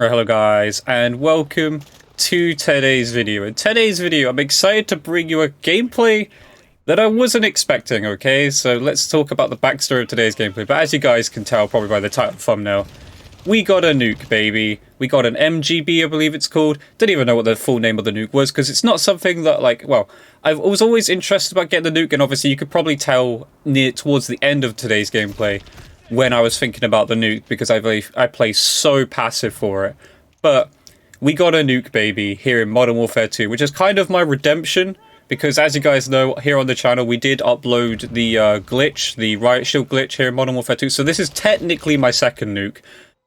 Hello guys, and welcome to today's video. In today's video, I'm excited to bring you a gameplay that I wasn't expecting, okay? So let's talk about the backstory of today's gameplay. But as you guys can tell probably by the title thumbnail, we got a nuke, baby. We got an MGB, I believe it's called. Didn't even know what the full name of the nuke was, because it's not something that, like, well, I was always interested about getting the nuke, and obviously you could probably tell towards the end of today's gameplay when I was thinking about the nuke, because I play so passive for it. But we got a nuke, baby, here in Modern Warfare 2, which is kind of my redemption, because as you guys know, here on the channel, we did upload the glitch, the riot shield glitch here in Modern Warfare 2, so this is technically my second nuke.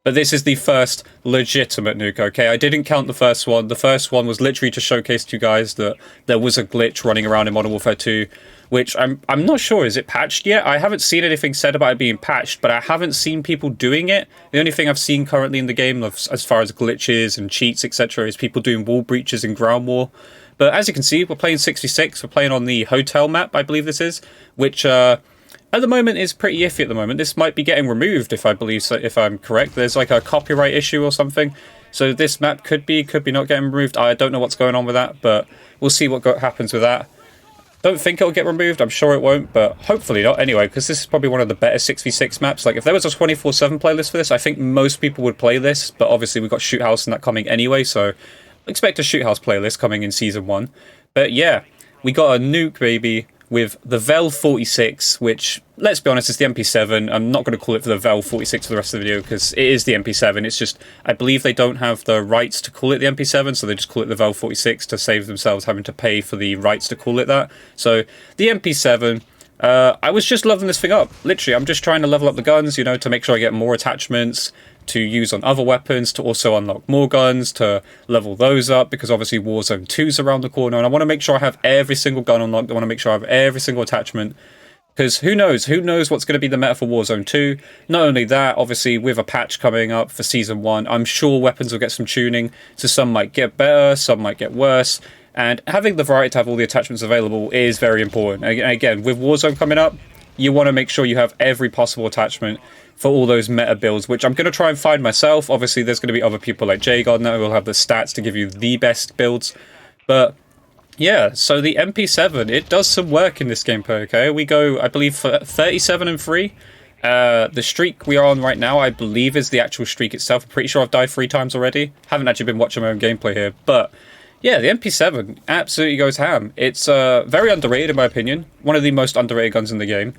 But this is the first legitimate nuke, okay? I didn't count the first one. The first one was literally to showcase to you guys that there was a glitch running around in Modern Warfare 2, which I'm not sure, is it patched yet? I haven't seen anything said about it being patched, but I haven't seen people doing it. The only thing I've seen currently in the game, as far as glitches and cheats, etc., is people doing wall breaches in ground war. But as you can see, we're playing 66. We're playing on the hotel map, I believe this is, which at the moment is pretty iffy at the moment. This might be getting removed, if I believe so, if I'm correct. There's like a copyright issue or something. So this map could be not getting removed. I don't know what's going on with that, but we'll see what happens with that. Don't think it'll get removed. I'm sure it won't, but hopefully not anyway, because this is probably one of the better 6v6 maps. Like, if there was a 24/7 playlist for this, I think most people would play this, but obviously we've got Shoot House and that coming anyway, so expect a Shoot House playlist coming in Season 1. But yeah, we got a nuke, baby, with the VEL 46, which, let's be honest, is the MP7. I'm not going to call it for the VEL 46 for the rest of the video, because it is the MP7. It's just, I believe they don't have the rights to call it the MP7, so they just call it the VEL 46 to save themselves having to pay for the rights to call it that. So, the MP7, I was just leveling this thing up. Literally, I'm just trying to level up the guns, you know, to make sure I get more attachments to use on other weapons, to also unlock more guns, to level those up, because obviously Warzone 2's around the corner, and I want to make sure I have every single gun unlocked. I want to make sure I have every single attachment, because who knows what's going to be the meta for Warzone 2. Not only that, obviously with a patch coming up for Season 1, I'm sure weapons will get some tuning, so some might get better, some might get worse, and having the variety to have all the attachments available is very important. Again, with Warzone coming up, you want to make sure you have every possible attachment for all those meta builds, which I'm going to try and find myself. Obviously, there's going to be other people like JGardner who will have the stats to give you the best builds. But yeah, so the MP7, it does some work in this gameplay, okay? We go, I believe, for 37-3. The streak we are on right now, I believe, is the actual streak itself. I'm pretty sure I've died 3 times already. Haven't actually been watching my own gameplay here, but yeah, the MP7 absolutely goes ham. It's very underrated in my opinion. One of the most underrated guns in the game.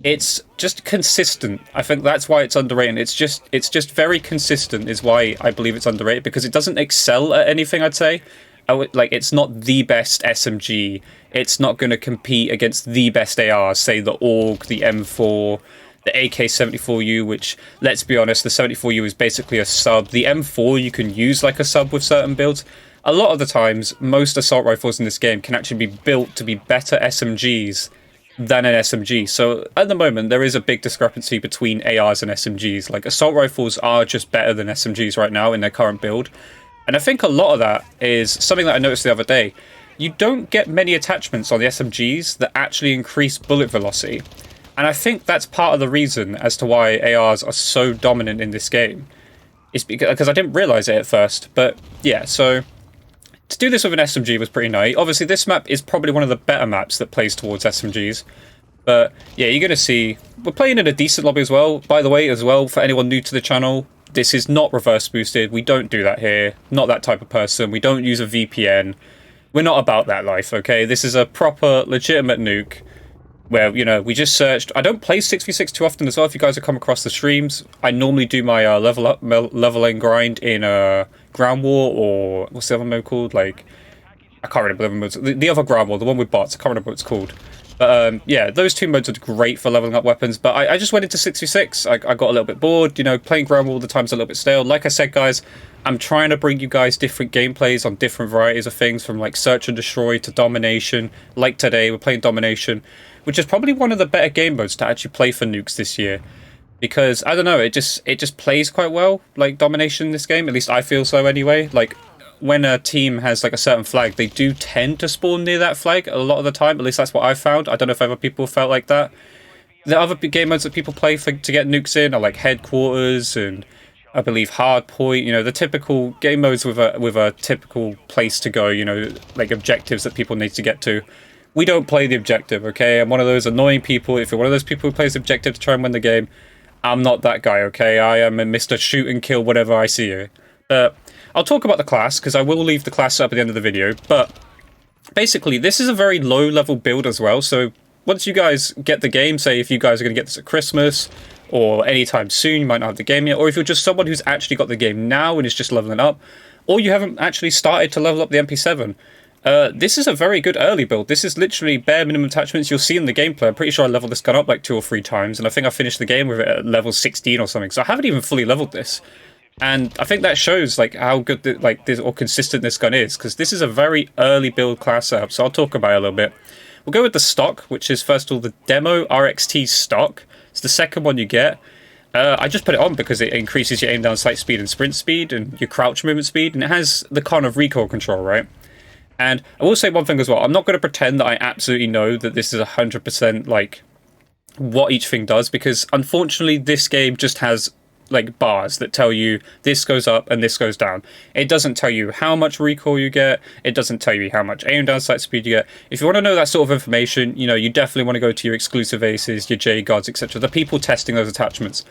It's just consistent. I think that's why it's underrated. It's just very consistent is why I believe it's underrated, because it doesn't excel at anything, I'd say. Like, it's not the best SMG. It's not going to compete against the best ARs, say the AUG, the M4, the AK-74U, which, let's be honest, the 74U is basically a sub. The M4 you can use like a sub with certain builds. A lot of the times, most assault rifles in this game can actually be built to be better SMGs than an SMG. So at the moment, there is a big discrepancy between ARs and SMGs. Like, assault rifles are just better than SMGs right now in their current build. And I think a lot of that is something that I noticed the other day. You don't get many attachments on the SMGs that actually increase bullet velocity. And I think that's part of the reason as to why ARs are so dominant in this game. It's because I didn't realize it at first. But yeah, so to do this with an SMG was pretty nice. Obviously, this map is probably one of the better maps that plays towards SMGs. But yeah, you're going to see, we're playing in a decent lobby as well. By the way, as well, for anyone new to the channel, this is not reverse boosted. We don't do that here. Not that type of person. We don't use a VPN. We're not about that life, okay? This is a proper, legitimate nuke where, you know, we just searched. I don't play 6v6 too often as well. If you guys have come across the streams, I normally do my leveling grind in ground war, or what's the other mode called? Like, I can't remember the other modes. The other ground war, the one with bots. I can't remember what it's called. But yeah, those two modes are great for leveling up weapons. But I just went into 6v6. I got a little bit bored. You know, playing ground war all the time's a little bit stale. Like I said, guys, I'm trying to bring you guys different gameplays on different varieties of things, from like search and destroy to domination. Like today, we're playing domination, which is probably one of the better game modes to actually play for nukes this year. Because, I don't know, it just plays quite well, like domination in this game. At least I feel so anyway. Like, when a team has like a certain flag, they do tend to spawn near that flag a lot of the time. At least that's what I've found. I don't know if other people felt like that. The other game modes that people play to get nukes in are like headquarters and I believe hard point, you know, the typical game modes with a typical place to go, you know, like objectives that people need to get to. We don't play the objective, okay? I'm one of those annoying people. If you're one of those people who plays the objective to try and win the game, I'm not that guy, okay? I am a Mr. Shoot and kill whatever I see you. I'll talk about the class, because I will leave the class up at the end of the video, but basically, this is a very low-level build as well, so once you guys get the game, say if you guys are going to get this at Christmas, or anytime soon, you might not have the game yet, or if you're just someone who's actually got the game now and is just leveling up, or you haven't actually started to level up the MP7, this is a very good early build. This is literally bare minimum attachments. You'll see in the gameplay. I'm pretty sure I leveled this gun up like 2 or 3 times, and I think I finished the game with it at level 16 or something, so I haven't even fully leveled this. And I think that shows like how good this or consistent this gun is, because this is a very early build class setup, so I'll talk about it a little bit. We'll go with the stock, which is first of all the demo RXT stock. It's the second one you get. I just put it on because it increases your aim down sight speed and sprint speed and your crouch movement speed, and it has the kind of recoil control, right? And I will say one thing as well. I'm not going to pretend that I absolutely know that this is 100% like what each thing does, because unfortunately this game just has like bars that tell you this goes up and this goes down. It doesn't tell you how much recoil you get. It doesn't tell you how much aim down sight speed you get. If you want to know that sort of information, you know, you definitely want to go to your exclusive aces, your J guards, etc. The people testing those attachments.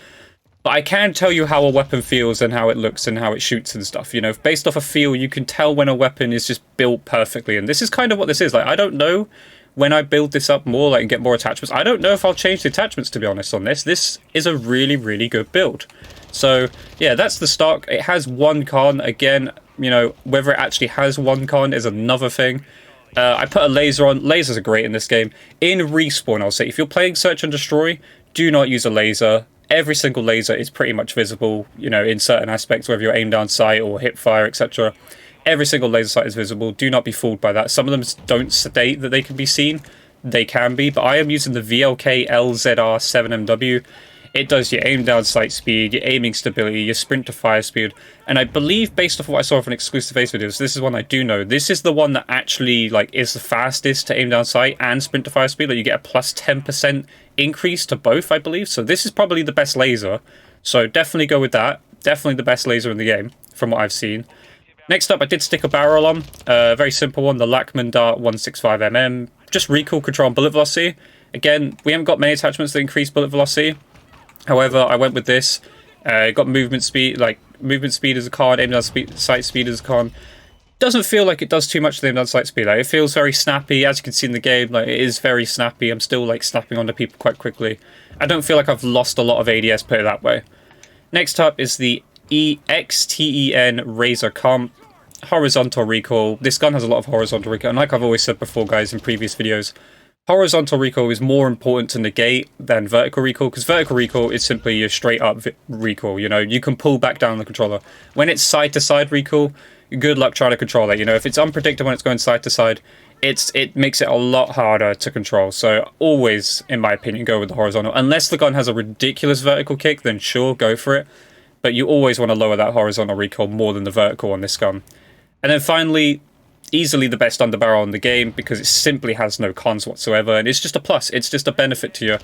But I can tell you how a weapon feels and how it looks and how it shoots and stuff. You know, based off a feel, you can tell when a weapon is just built perfectly. And this is kind of what this is. Like, I don't know when I build this up more, like, and get more attachments. I don't know if I'll change the attachments, to be honest, on this. This is a really, really good build. So, yeah, that's the stock. It has 1 con. Again, you know, whether it actually has 1 con is another thing. I put a laser on. Lasers are great in this game. In Respawn, I'll say, if you're playing Search and Destroy, do not use a laser. Every single laser is pretty much visible, you know, in certain aspects, whether you're aim down sight or hip fire, etc. Every single laser sight is visible. Do not be fooled by that. Some of them don't state that they can be seen. They can be, but I am using the VLK LZR7MW. It does your aim down sight speed, your aiming stability, your sprint to fire speed, and I believe, based off of what I saw from exclusive ace videos, this is one I do know. This is the one that actually like is the fastest to aim down sight and sprint to fire speed. Like, you get a plus 10% increase to both, I believe. So this is probably the best laser. So definitely go with that. Definitely the best laser in the game, from what I've seen. Next up, I did stick a barrel on. Very simple one, the Lachman Dart 165mm. Just recoil control and bullet velocity. Again, we haven't got many attachments that increase bullet velocity. However, I went with this. Got movement speed, like movement speed as a con, aim down sight speed as a con. Doesn't feel like it does too much to the aim down sight speed. Like, it feels very snappy, as you can see in the game. Like, it is very snappy. I'm still like snapping onto people quite quickly. I don't feel like I've lost a lot of ADS, put it that way. Next up is the XTEN Razor Comp. Horizontal recoil. This gun has a lot of horizontal recoil, and like I've always said before, guys, in previous videos, horizontal recoil is more important to negate than vertical recoil, because vertical recoil is simply your straight up recoil. You know, you can pull back down the controller. When it's side to side recoil, good luck trying to control it. You know, if it's unpredictable when it's going side to side, it makes it a lot harder to control. So always, in my opinion, go with the horizontal. Unless the gun has a ridiculous vertical kick, then sure, go for it. But you always want to lower that horizontal recoil more than the vertical on this gun. And then finally, easily the best underbarrel in the game, because it simply has no cons whatsoever, and it's just a plus. It's just a benefit to you.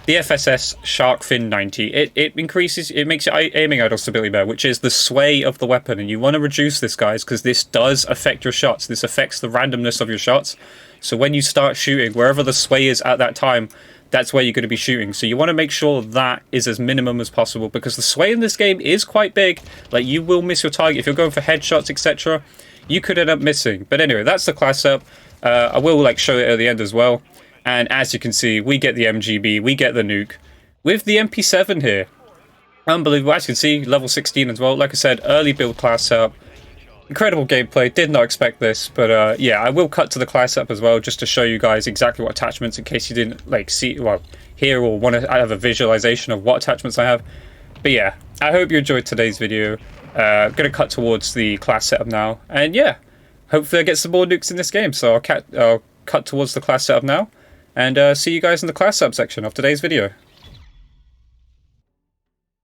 The FSS Shark Fin 90, it makes your aiming idle stability better, which is the sway of the weapon, and you want to reduce this, guys, because this does affect your shots. This affects the randomness of your shots. So when you start shooting, wherever the sway is at that time, that's where you're going to be shooting. So you want to make sure that is as minimum as possible, because the sway in this game is quite big. Like, you will miss your target if you're going for headshots, etc. You could end up missing. But anyway, that's the class up. I will like show it at the end as well. And as you can see, we get the MGB, we get the nuke with the MP7 here. Unbelievable. As you can see, level 16 as well. Like I said, early build class setup. Incredible gameplay. Did not expect this, but yeah, I will cut to the class up as well, just to show you guys exactly what attachments, in case you didn't like see, well, hear or want to have a visualization of what attachments I have. But yeah, I hope you enjoyed today's video. I'm going to cut towards the class setup now, and yeah, hopefully I get some more nukes in this game. So I'll cut towards the class setup now, and see you guys in the class setup section of today's video.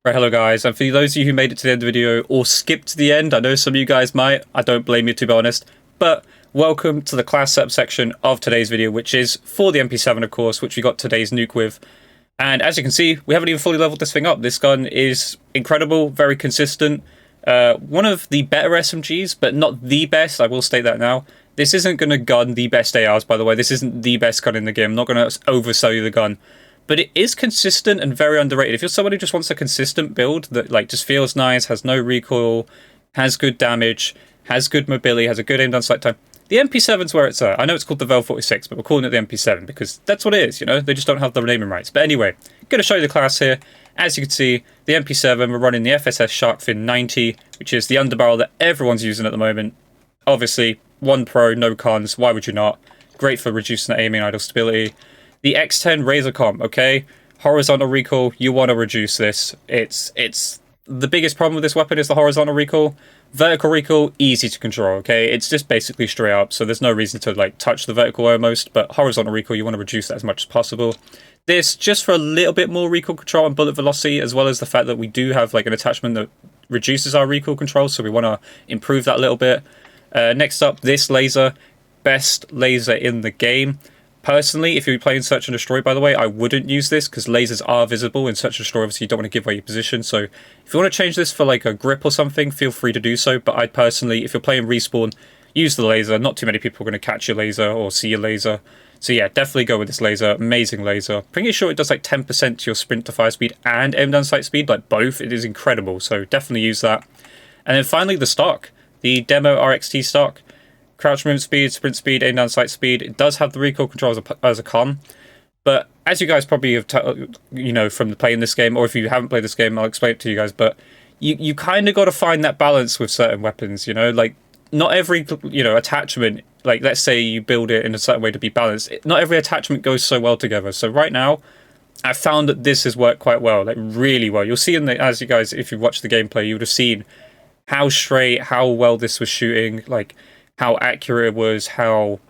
Right, hello guys, and for those of you who made it to the end of the video or skipped to the end, I know some of you guys might, I don't blame you, to be honest, but welcome to the class setup section of today's video, which is for the MP7, of course, which we got today's nuke with. And as you can see, we haven't even fully leveled this thing up. This gun is incredible, very consistent. One of the better SMGs, but not the best, I will state that now. This isn't going to gun the best ARs, by the way. This isn't the best gun in the game. I'm not going to oversell you the gun. But it is consistent and very underrated. If you're someone who just wants a consistent build that like just feels nice, has no recoil, has good damage, has good mobility, has a good aim down sight time, the MP7's where it's at. I know it's called the Vel 46, but we're calling it the MP7 because that's what it is, you know? They just don't have the naming rights. But anyway, I'm going to show you the class here. As you can see, the MP7, we're running the FSS Shark Fin 90, which is the underbarrel that everyone's using at the moment. Obviously, one pro, no cons. Why would you not? Great for reducing the aiming idle stability. The X10 Razor Comp, okay? Horizontal recoil, you want to reduce this. It's the biggest problem with this weapon is the horizontal recoil. Vertical recoil, easy to control, okay? It's just basically straight up, so there's no reason to like touch the vertical almost, but horizontal recoil, you want to reduce that as much as possible. This, just for a little bit more recoil control and bullet velocity, as well as the fact that we do have like an attachment that reduces our recoil control, so we want to improve that a little bit. Next up, this laser, best laser in the game. Personally, if you're playing Search and Destroy, by the way, I wouldn't use this because lasers are visible in Search and Destroy. Obviously, you don't want to give away your position. So if you want to change this for like a grip or something, feel free to do so. But I'd personally, if you're playing Respawn, use the laser. Not too many people are going to catch your laser or see your laser. So yeah, definitely go with this laser. Amazing laser. Pretty sure it does like 10% to your sprint to fire speed and aim down sight speed, like both. It is incredible. So definitely use that. And then finally, the stock. The Demo RXT stock. Crouch movement speed, sprint speed, aim down sight speed. It does have the recoil control as a con, but as you guys probably have, you know, from playing this game, or if you haven't played this game, I'll explain it to you guys. But you kind of got to find that balance with certain weapons. You know, like not every attachment. Like let's say you build it in a certain way to be balanced. Not every attachment goes so well together. So right now, I found that this has worked quite well, like really well. You'll see as you guys, if you watch the gameplay, you would have seen how straight, how well this was shooting, like how accurate it was, how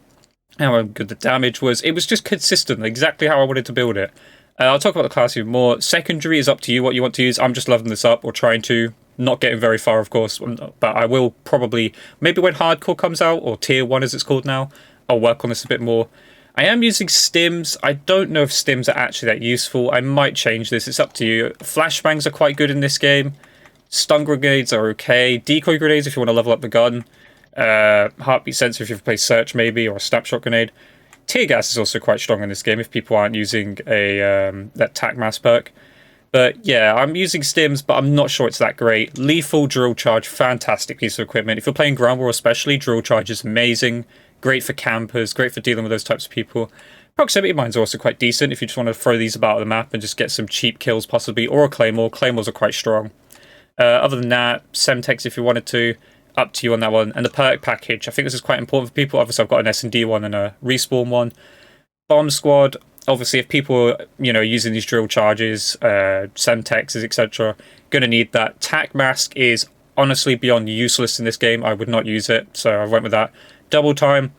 good the damage was. It was just consistent, exactly how I wanted to build it. I'll talk about the class even more. Secondary is up to you what you want to use. I'm just leveling this up, or trying to. Not getting very far, of course, but I will probably, maybe when Hardcore comes out, or Tier 1 as it's called now, I'll work on this a bit more. I am using stims. I don't know if stims are actually that useful. I might change this. It's up to you. Flashbangs are quite good in this game. Stun grenades are okay. Decoy grenades if you want to level up the gun. Heartbeat sensor if you've played Search maybe, or a snapshot grenade. Tear gas is also quite strong in this game if people aren't using a that tac mass perk. But yeah, I'm using stims, but I'm not sure it's that great. Lethal drill charge, fantastic piece of equipment. If you're playing ground war especially, drill charge is amazing. Great for campers, great for dealing with those types of people. Proximity mines are also quite decent if you just want to throw these about the map and just get some cheap kills possibly, or a claymore. Claymores are quite strong. Other than that, Semtex if you wanted to. Up to you on that one. And the perk package, I think this is quite important for people. Obviously I've got an S&D one and a respawn one. Bomb squad, obviously if people are, you know, using these drill charges, Semtexes, etc., gonna need that. Tac mask is honestly beyond useless in this game. I would not use it, so I went with that. Double time.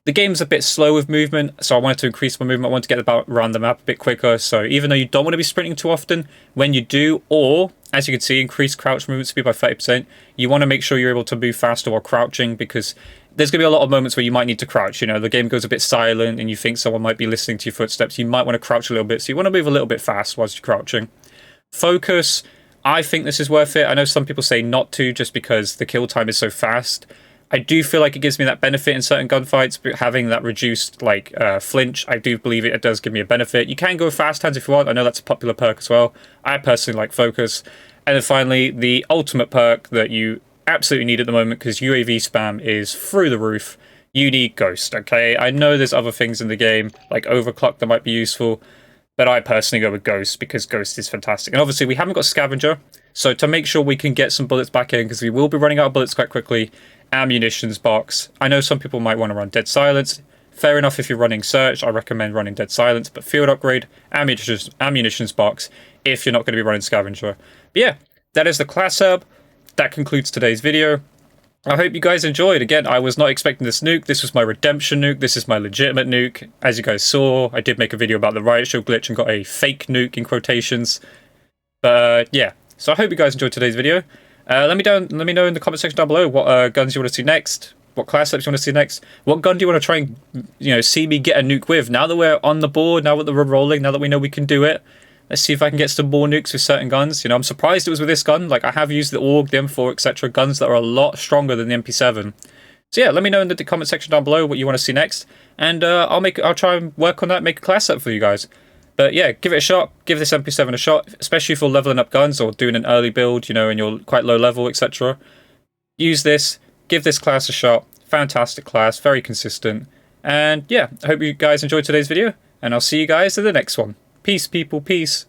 The game's a bit slow with movement, so I wanted to increase my movement. I wanted to get around the map a bit quicker, so even though you don't want to be sprinting too often, when you do, or, as you can see, increase crouch movement speed by 30%, you want to make sure you're able to move faster while crouching, because there's going to be a lot of moments where you might need to crouch. You know, the game goes a bit silent, and you think someone might be listening to your footsteps. You might want to crouch a little bit, so you want to move a little bit fast whilst you're crouching. Focus, I think this is worth it. I know some people say not to, just because the kill time is so fast. I do feel like it gives me that benefit in certain gunfights, but having that reduced like flinch, I do believe it does give me a benefit. You can go fast hands if you want. I know that's a popular perk as well. I personally like focus. And then finally, the ultimate perk that you absolutely need at the moment, because UAV spam is through the roof. You need Ghost, okay? I know there's other things in the game, like Overclock, that might be useful, but I personally go with Ghost, because Ghost is fantastic. And obviously, we haven't got Scavenger, so to make sure we can get some bullets back in, because we will be running out of bullets quite quickly, ammunitions box. I know some people might want to run Dead Silence. Fair enough if you're running Search, I recommend running Dead Silence, but field upgrade, ammunitions box, if you're not going to be running Scavenger. But yeah, that is the class hub. That concludes today's video. I hope you guys enjoyed. Again, I was not expecting this nuke. This was my redemption nuke. This is my legitimate nuke. As you guys saw, I did make a video about the riot shield glitch and got a fake nuke in quotations. But yeah, so I hope you guys enjoyed today's video. Let me know in the comment section down below what guns you want to see next. what class ups you want to see next. What gun do you want to try and, you know, see me get a nuke with? Now that we're on the board, now that we're rolling, now that we know we can do it, let's see if I can get some more nukes with certain guns. You know, I'm surprised it was with this gun. Like, I have used the AUG, the M4, etc. guns that are a lot stronger than the MP7. So yeah, let me know in the comment section down below what you want to see next, and I'll try and work on that, make a class up for you guys. But yeah, give it a shot. Give this MP7 a shot, especially if you're leveling up guns or doing an early build, you know, and you're quite low level, etc. Use this. Give this class a shot. Fantastic class, very consistent. And yeah, I hope you guys enjoyed today's video, and I'll see you guys in the next one. Peace, people, peace.